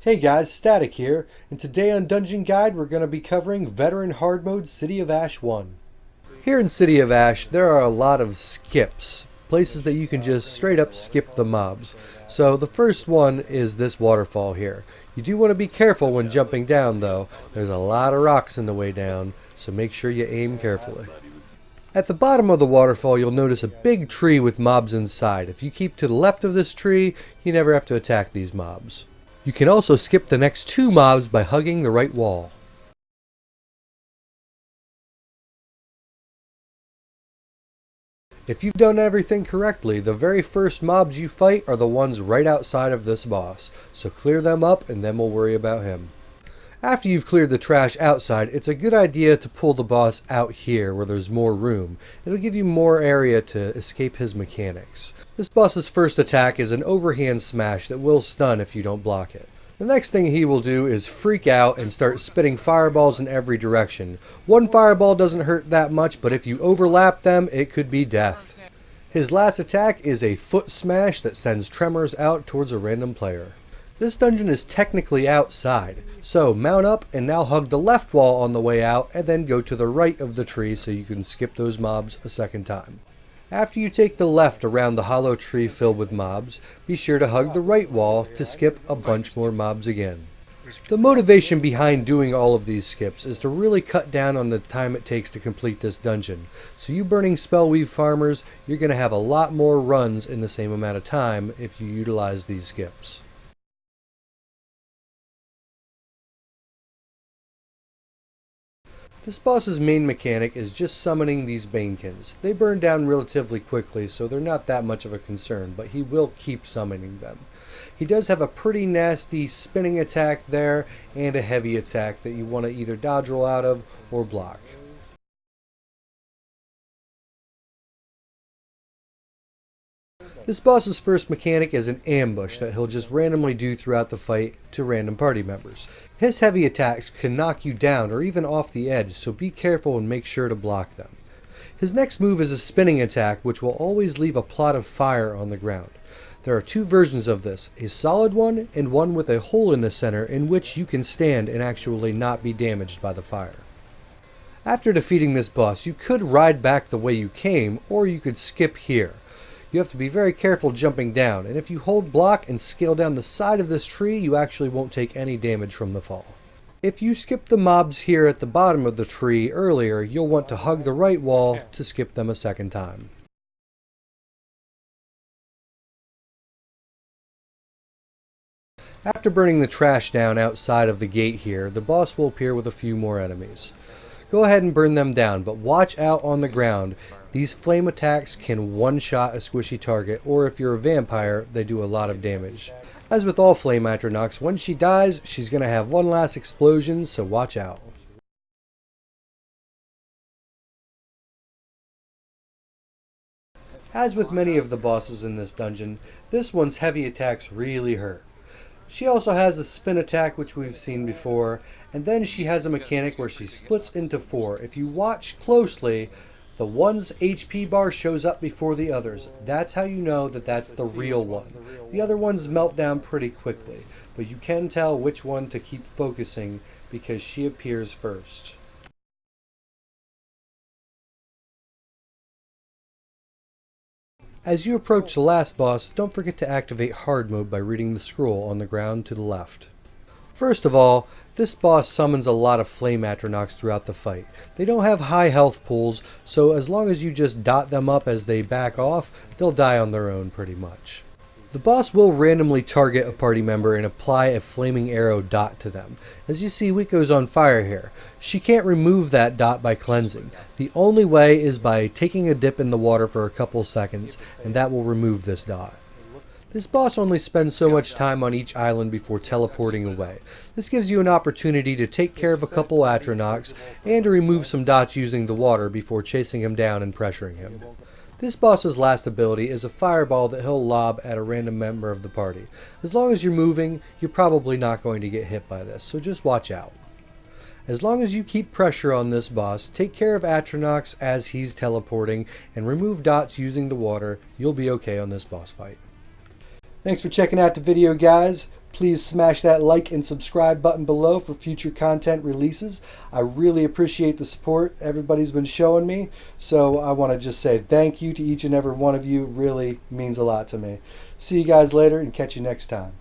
Hey guys, Static here, and today on Dungeon Guide we're going to be covering Veteran Hard Mode City of Ash 1. Here in City of Ash there are a lot of skips, places that you can just straight up skip the mobs. So the first one is this waterfall here. You do want to be careful when jumping down though, there's a lot of rocks in the way down, so make sure you aim carefully. At the bottom of the waterfall you'll notice a big tree with mobs inside. If you keep to the left of this tree, you never have to attack these mobs. You can also skip the next two mobs by hugging the right wall. If you've done everything correctly, the very first mobs you fight are the ones right outside of this boss, so clear them up and then we'll worry about him. After you've cleared the trash outside, it's a good idea to pull the boss out here where there's more room. It'll give you more area to escape his mechanics. This boss's first attack is an overhand smash that will stun if you don't block it. The next thing he will do is freak out and start spitting fireballs in every direction. One fireball doesn't hurt that much, but if you overlap them, it could be death. His last attack is a foot smash that sends tremors out towards a random player. This dungeon is technically outside, so mount up and now hug the left wall on the way out and then go to the right of the tree so you can skip those mobs a second time. After you take the left around the hollow tree filled with mobs, be sure to hug the right wall to skip a bunch more mobs again. The motivation behind doing all of these skips is to really cut down on the time it takes to complete this dungeon. So you burning spellweave farmers, you're going to have a lot more runs in the same amount of time if you utilize these skips. This boss's main mechanic is just summoning these Banekins. They burn down relatively quickly, so they're not that much of a concern, but he will keep summoning them. He does have a pretty nasty spinning attack there, and a heavy attack that you want to either dodge roll out of or block. This boss's first mechanic is an ambush that he'll just randomly do throughout the fight to random party members. His heavy attacks can knock you down or even off the edge, so be careful and make sure to block them. His next move is a spinning attack, which will always leave a plot of fire on the ground. There are two versions of this, a solid one and one with a hole in the center in which you can stand and actually not be damaged by the fire. After defeating this boss, you could ride back the way you came, or you could skip here. You have to be very careful jumping down, and if you hold block and scale down the side of this tree, you actually won't take any damage from the fall. If you skip the mobs here at the bottom of the tree earlier, you'll want to hug the right wall to skip them a second time. After burning the trash down outside of the gate here, the boss will appear with a few more enemies. Go ahead and burn them down, but watch out on the ground. These flame attacks can one-shot a squishy target, or if you're a vampire, they do a lot of damage. As with all flame atronachs, when she dies, she's going to have one last explosion, so watch out. As with many of the bosses in this dungeon, this one's heavy attacks really hurt. She also has a spin attack, which we've seen before, and then she has a mechanic where she splits into four. If you watch closely, the one's HP bar shows up before the others. That's how you know that that's the real one. The other ones melt down pretty quickly, but you can tell which one to keep focusing because she appears first. As you approach the last boss, don't forget to activate hard mode by reading the scroll on the ground to the left. First of all, this boss summons a lot of flame atronachs throughout the fight. They don't have high health pools, so as long as you just dot them up as they back off, they'll die on their own pretty much. The boss will randomly target a party member and apply a flaming arrow dot to them. As you see, Wiko's on fire here. She can't remove that dot by cleansing. The only way is by taking a dip in the water for a couple seconds, and that will remove this dot. This boss only spends so much time on each island before teleporting away. This gives you an opportunity to take care of a couple atronachs and to remove some dots using the water before chasing him down and pressuring him. This boss's last ability is a fireball that he'll lob at a random member of the party. As long as you're moving, you're probably not going to get hit by this, so just watch out. As long as you keep pressure on this boss, take care of Atronox as he's teleporting, and remove dots using the water, you'll be okay on this boss fight. Thanks for checking out the video, guys. Please smash that like and subscribe button below for future content releases. I really appreciate the support everybody's been showing me. So I want to just say thank you to each and every one of you. It really means a lot to me. See you guys later and catch you next time.